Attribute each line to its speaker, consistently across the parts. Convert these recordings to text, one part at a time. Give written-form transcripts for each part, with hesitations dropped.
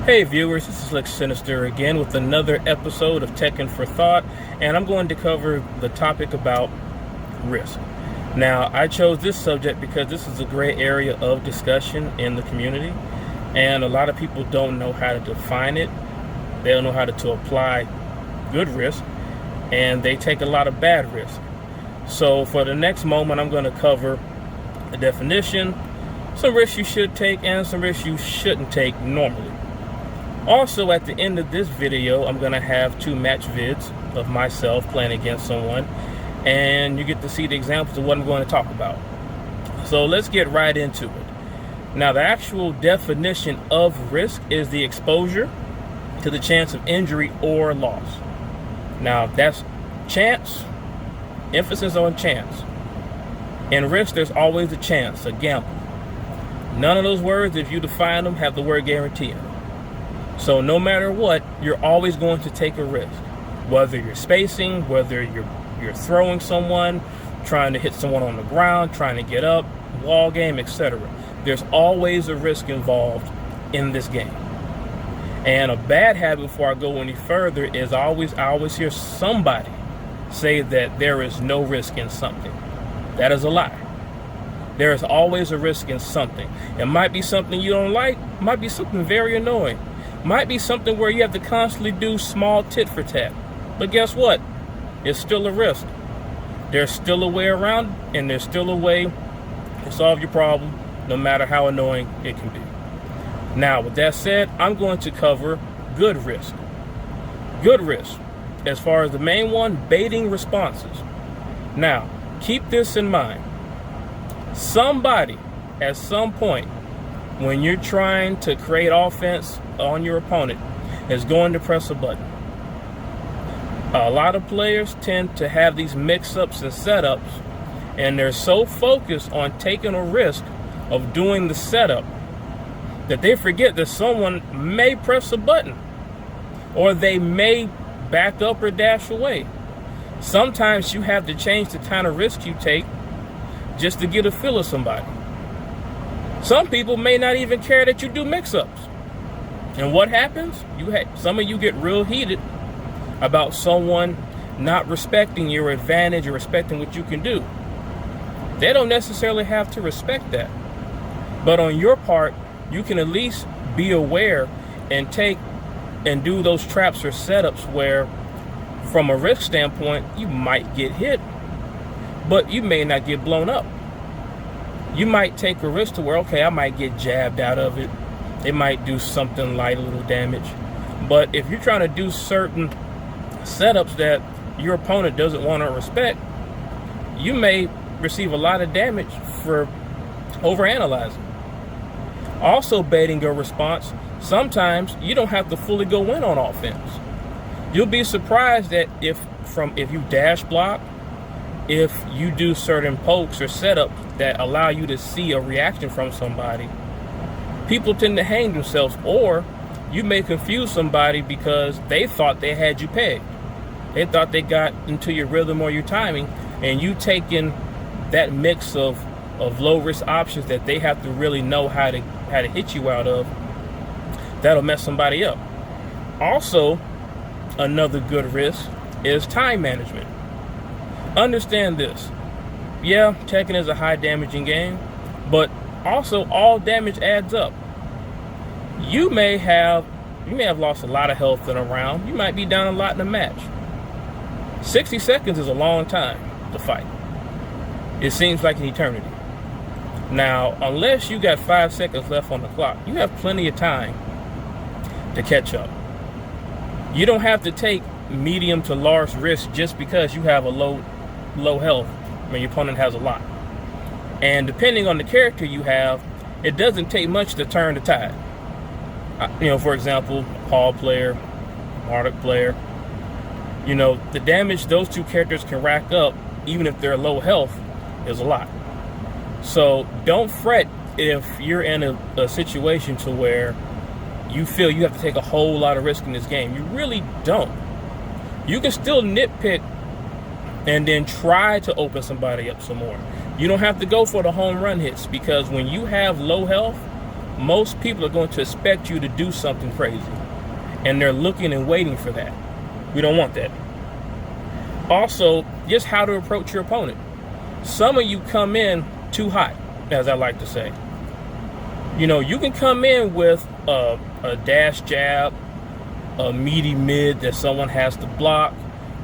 Speaker 1: Hey viewers, this is Lex Sinister again with another episode of Tekken for Thought, and I'm going to cover the topic about risk. Now, I chose this subject because this is a gray area of discussion in the community, and a lot of people don't know how to define it. They don't know how to apply good risk, and they take a lot of bad risk. So for the next moment, I'm going to cover a definition, some risks you should take, and some risks you shouldn't take normally. Also, at the end of this video, I'm going to have two match vids of myself playing against someone, and you get to see the examples of what I'm going to talk about. So let's get right into it. Now, the actual definition of risk is the exposure to the chance of injury or loss. Now, that's chance, emphasis on chance. In risk, there's always a chance, a gamble. None of those words, if you define them, have the word guarantee in them. So no matter what, you're always going to take a risk. Whether you're spacing, whether you're throwing someone, trying to hit someone on the ground, trying to get up, wall game, etc. There's always a risk involved in this game. And a bad habit before I go any further is I always hear somebody say that there is no risk in something. That is a lie. There is always a risk in something. It might be something you don't like, might be something very annoying. Might be something where you have to constantly do small tit for tat. But guess what? It's still a risk. There's still a way around, and there's still a way to solve your problem, no matter how annoying it can be. Now, with that said, I'm going to cover good risk. Good risk, as far as the main one, baiting responses. Now, keep this in mind. Somebody, at some point, when you're trying to create offense on your opponent, is going to press a button. A lot of players tend to have these mix-ups and setups, and they're so focused on taking a risk of doing the setup that they forget that someone may press a button, or they may back up or dash away. Sometimes you have to change the kind of risk you take just to get a feel of somebody. Some people may not even care that you do mix-ups. And what happens? Some of you get real heated about someone not respecting your advantage or respecting what you can do. They don't necessarily have to respect that. But on your part, you can at least be aware and take and do those traps or setups where, from a risk standpoint, you might get hit, but you may not get blown up. You might take a risk to where, okay, I might get jabbed out of it. It might do something light, a little damage. But if you're trying to do certain setups that your opponent doesn't want to respect, you may receive a lot of damage for overanalyzing. Also, baiting your response, sometimes you don't have to fully go in on offense. You'll be surprised that if you dash block, if you do certain pokes or setups that allow you to see a reaction from somebody, people tend to hang themselves, or you may confuse somebody because they thought they had you pegged. They thought they got into your rhythm or your timing, and you taking that mix of low risk options that they have to really know how to hit you out of. That'll mess somebody up. Also, another good risk is time management. Understand this. Yeah, Tekken is a high damaging game, but also all damage adds up. You may have lost a lot of health in a round. You might be down a lot in a match. 60 seconds is a long time to fight. It seems like an eternity. Now, unless you got 5 seconds left on the clock, you have plenty of time to catch up. You don't have to take medium to large risk just because you have a low health when your opponent has a lot. And depending on the character you have, it doesn't take much to turn the tide. For example, Paul player, Marduk player, the damage those two characters can rack up, even if they're low health, is a lot. So don't fret if you're in a situation to where you feel you have to take a whole lot of risk in this game. You really don't. You can still nitpick and then try to open somebody up some more. You don't have to go for the home run hits, because when you have low health, most people are going to expect you to do something crazy, and they're looking and waiting for that. We don't want that. Also, just how to approach your opponent. Some of you come in too hot, as I like to say. You know, you can come in with a dash jab, a meaty mid that someone has to block,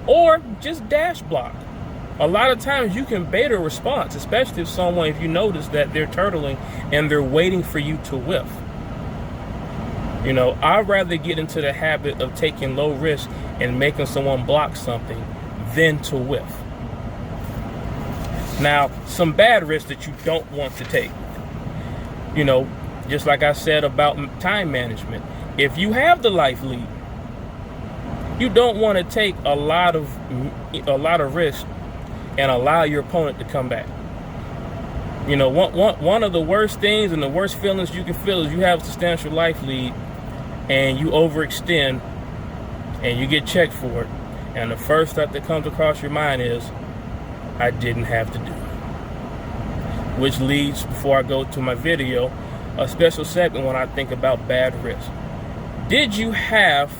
Speaker 1: or just dash block. A lot of times you can bait a response, especially if you notice that they're turtling and they're waiting for you to whiff. You know, I'd rather get into the habit of taking low risk and making someone block something than to whiff. Now, some bad risks that you don't want to take. You know, just like I said about time management. If you have the life lead, you don't want to take a lot of risk and allow your opponent to come back. You know, one of the worst things and the worst feelings you can feel is you have a substantial life lead and you overextend and you get checked for it. And the first thought that comes across your mind is, I didn't have to do it. Which leads, before I go to my video, a special segment when I think about bad risk. Did you have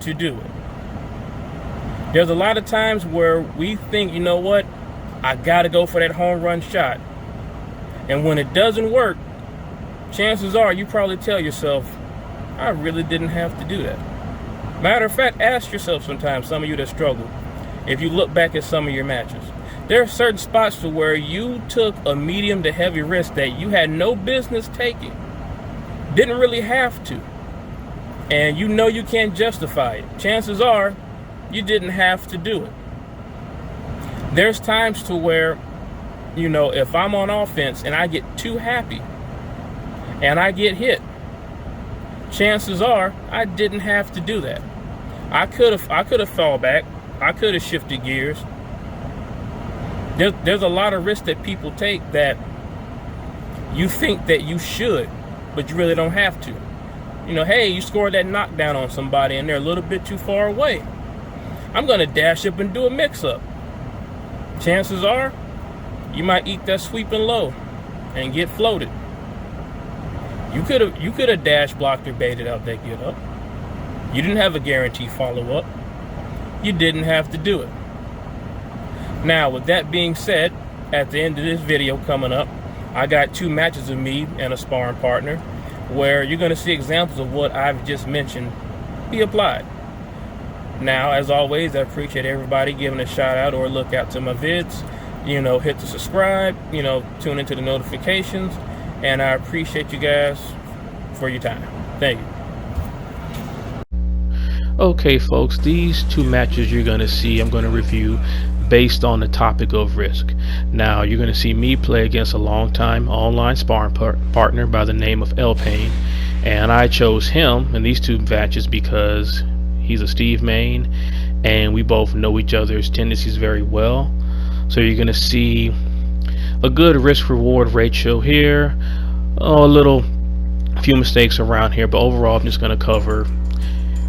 Speaker 1: to do it? There's a lot of times where we think, you know what, I gotta go for that home run shot. And when it doesn't work, chances are you probably tell yourself, I really didn't have to do that. Matter of fact, ask yourself sometimes, some of you that struggle, if you look back at some of your matches, there are certain spots to where you took a medium to heavy risk that you had no business taking. Didn't really have to. And you know you can't justify it. Chances are you didn't have to do it. There's times to where, you know, if I'm on offense and I get too happy and I get hit, chances are I didn't have to do that. I could have fall back. I could have shifted gears. There's a lot of risk that people take that you think that you should, but you really don't have to. You know, hey, you scored that knockdown on somebody and they're a little bit too far away. I'm going to dash up and do a mix-up. Chances are you might eat that sweeping low and get floated. You could have dash blocked or baited out that get up. You didn't have a guaranteed follow-up. You didn't have to do it. Now, with that being said, at the end of this video coming up, I got 2 matches of me and a sparring partner where you're going to see examples of what I've just mentioned be applied. Now, as always, I appreciate everybody giving a shout out or look out to my vids. You know, hit the subscribe, you know, tune into the notifications, and I appreciate you guys for your time. Thank you. Okay, folks, these 2 matches you're going to see, I'm going to review based on the topic of risk. Now, you're going to see me play against a longtime online sparring partner by the name of L Payne, and I chose him in these 2 matches because he's a Steve Main and we both know each other's tendencies very well. So you're going to see a good risk-reward ratio here, a few mistakes around here, but overall I'm just going to cover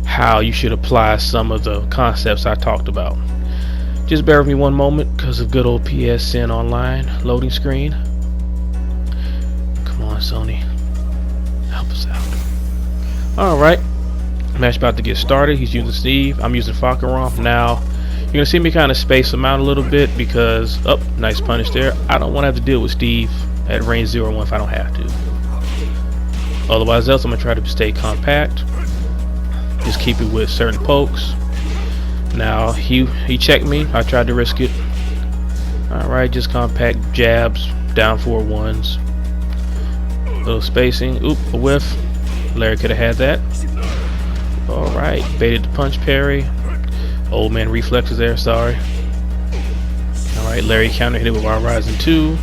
Speaker 1: how you should apply some of the concepts I talked about. Just bear with me one moment because of good old PSN online loading screen. Come on, Sony, help us out. Alright, match about to get started. He's using Steve, I'm using Fakarom. Now you're gonna see me kind of space him out a little bit because, nice punish there. I don't want to have to deal with Steve at range 0-1 if I don't have to. Otherwise else I'm gonna try to stay compact, just keep it with certain pokes. Now he checked me, I tried to risk it. Alright, just compact jabs, down 4 ones, little spacing. Oop, a whiff. Larry could have had that. Alright, baited the punch parry. Old man reflexes there, sorry. Alright, Larry counter hit it with Wild Rising 2.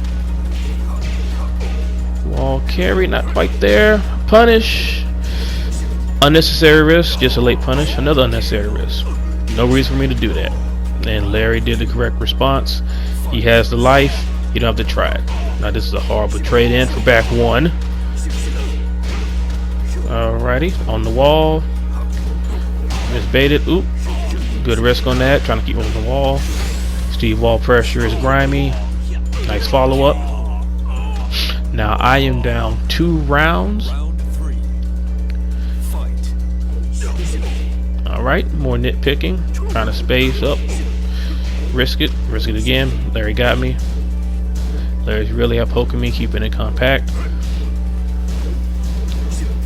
Speaker 1: Wall carry, not quite there. Punish. Unnecessary risk, just a late punish. Another unnecessary risk. No reason for me to do that. And Larry did the correct response. He has the life, you don't have to try it. Now this is a horrible trade in for back 1. Alrighty, on the wall. Misbaited. Oop. Good risk on that, trying to keep him on the wall. Steve wall pressure is grimy. Nice follow up. Now I am down 2 rounds Alright, more nitpicking. Trying to space up. Risk it again. Larry got me. Larry's really out poking me, keeping it compact.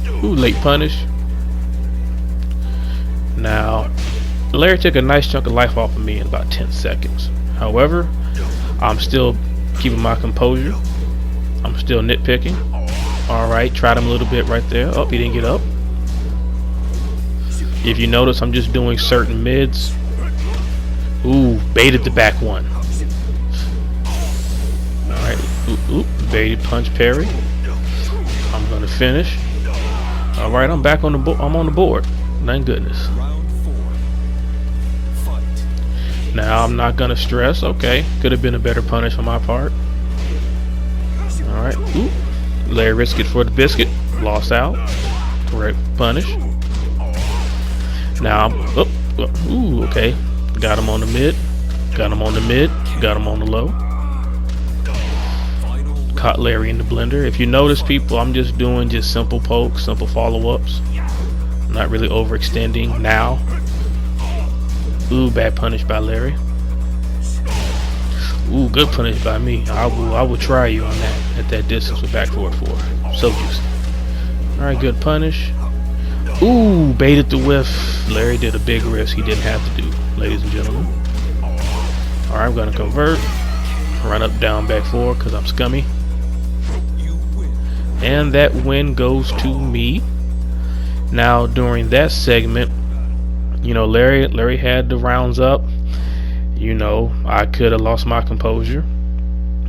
Speaker 1: Ooh, late punish. Now, Larry took a nice chunk of life off of me in about 10 seconds. However, I'm still keeping my composure. I'm still nitpicking. Alright, tried him a little bit right there. Oh, he didn't get up. If you notice, I'm just doing certain mids. Ooh, baited the back one. Alright, ooh, baited punch parry. I'm gonna finish. Alright, I'm back on the board. I'm on the board. Thank goodness. Now I'm not gonna stress. Okay, could have been a better punish on my part. Alright, ooh. Larry risked it for the biscuit. Lost out. Correct punish. Now I'm ooh, okay. Got him on the mid. Got him on the mid. Got him on the low. Caught Larry in the blender. If you notice, people, I'm just doing simple pokes, simple follow-ups. Not really overextending now. Ooh, bad punish by Larry. Ooh, good punish by me. I will try you on that at that distance with back forward 4. So juicy. Alright, good punish. Ooh, baited the whiff. Larry did a big risk he didn't have to do, ladies and gentlemen. Alright, I'm gonna convert. Run up, down, back 4 because I'm scummy. And that win goes to me. Now, during that segment, you know, Larry had the rounds up. You know, I could have lost my composure,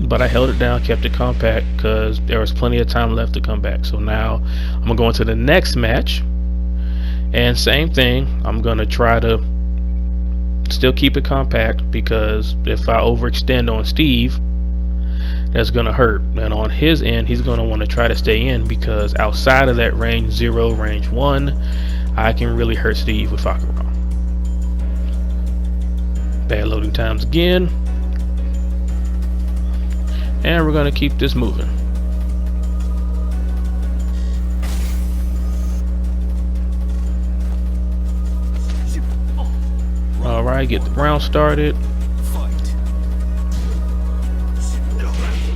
Speaker 1: but I held it down, kept it compact because there was plenty of time left to come back. So now I'm gonna go into the next match, and same thing. I'm gonna try to still keep it compact because if I overextend on Steve, that's gonna hurt. And on his end, he's gonna want to try to stay in because outside of that range 0, range 1, I can really hurt Steve with Fakura. Bad loading times again. And we're gonna keep this moving. Alright, get the round started.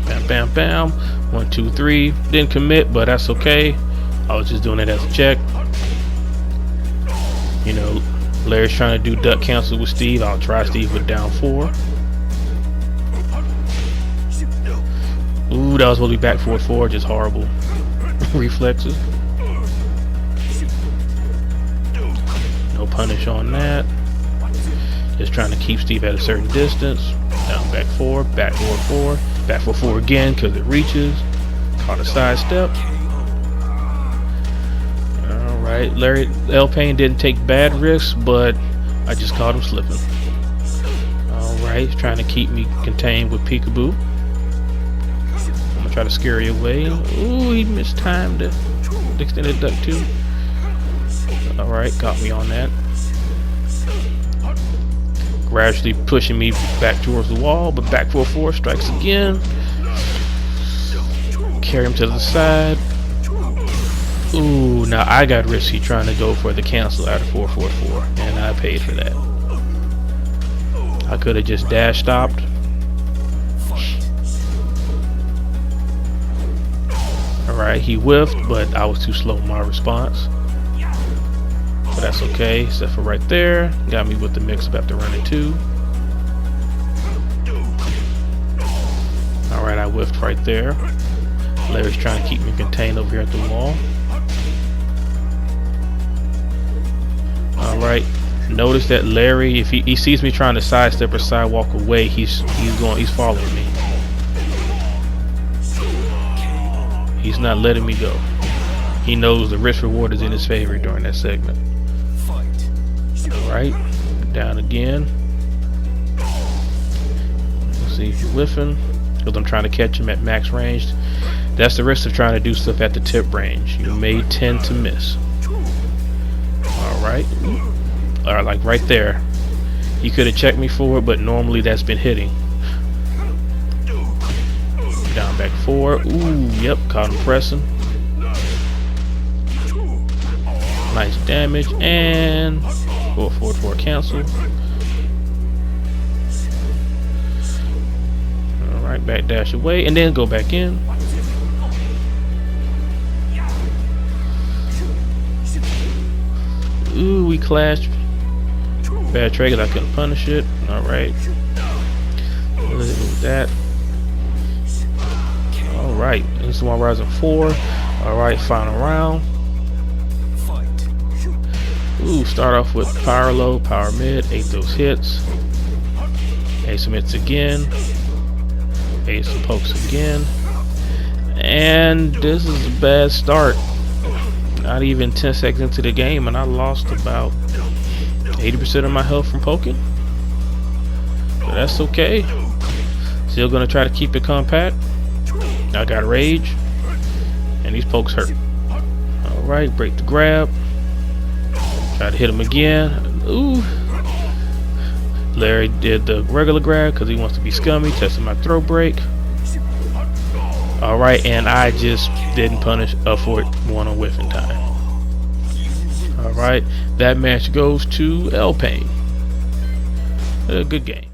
Speaker 1: Bam, bam, bam. 1, 2, 3. Didn't commit, but that's okay. I was just doing it as a check. You know, Larry's trying to do duck cancel with Steve. I'll try Steve with down 4. Ooh, that was really back forward 4. Just horrible reflexes. No punish on that. Just trying to keep Steve at a certain distance. Down back 4, back forward 4, back forward 4 again because it reaches. Caught a side step. Alright, Larry L Payne didn't take bad risks, but I just caught him slipping. Alright, he's trying to keep me contained with peekaboo. I'm gonna try to scare you away. Ooh, he mistimed the extended duck too. Alright, got me on that. Gradually pushing me back towards the wall, but back 4-4 strikes again. Carry him to the side. Ooh, now I got risky trying to go for the cancel out of 4-4-4, and I paid for that. I could have just dash stopped. Alright, he whiffed, but I was too slow in my response. But that's okay, except for right there. Got me with the mix up after running 2. Alright, I whiffed right there. Larry's trying to keep me contained over here at the wall. Alright, notice that Larry, if he sees me trying to sidestep or sidewalk away, he's following me. He's not letting me go. He knows the risk reward is in his favor during that segment. Alright, down again. Let's see if you're whiffing, because I'm trying to catch him at max range. That's the risk of trying to do stuff at the tip range. You may tend to miss. Alright. Alright, like right there. He could have checked me forward, but normally that's been hitting. Down back 4. Ooh, yep, caught him pressing. Nice damage, and
Speaker 2: Go forward for a cancel. Alright, back dash away, and then go back in. Ooh, we clashed. Bad trade because I couldn't punish it. Alright. Let's do that. Alright, this is one rising 4. Alright, final round. Ooh, start off with power low, power mid, 8 those hits. Ace some hits again. Ace some pokes again. And this is a bad start. Not even 10 seconds into the game, and I lost about 80% of my health from poking. But that's okay. Still gonna try to keep it compact. I got rage, and these pokes hurt. Alright, break the grab. Try to hit him again. Ooh. Larry did the regular grab because he wants to be scummy. Testing my throw break. Alright, and I just didn't punish up for it one on whiffing time. Alright, that match goes to L Pain. A good game.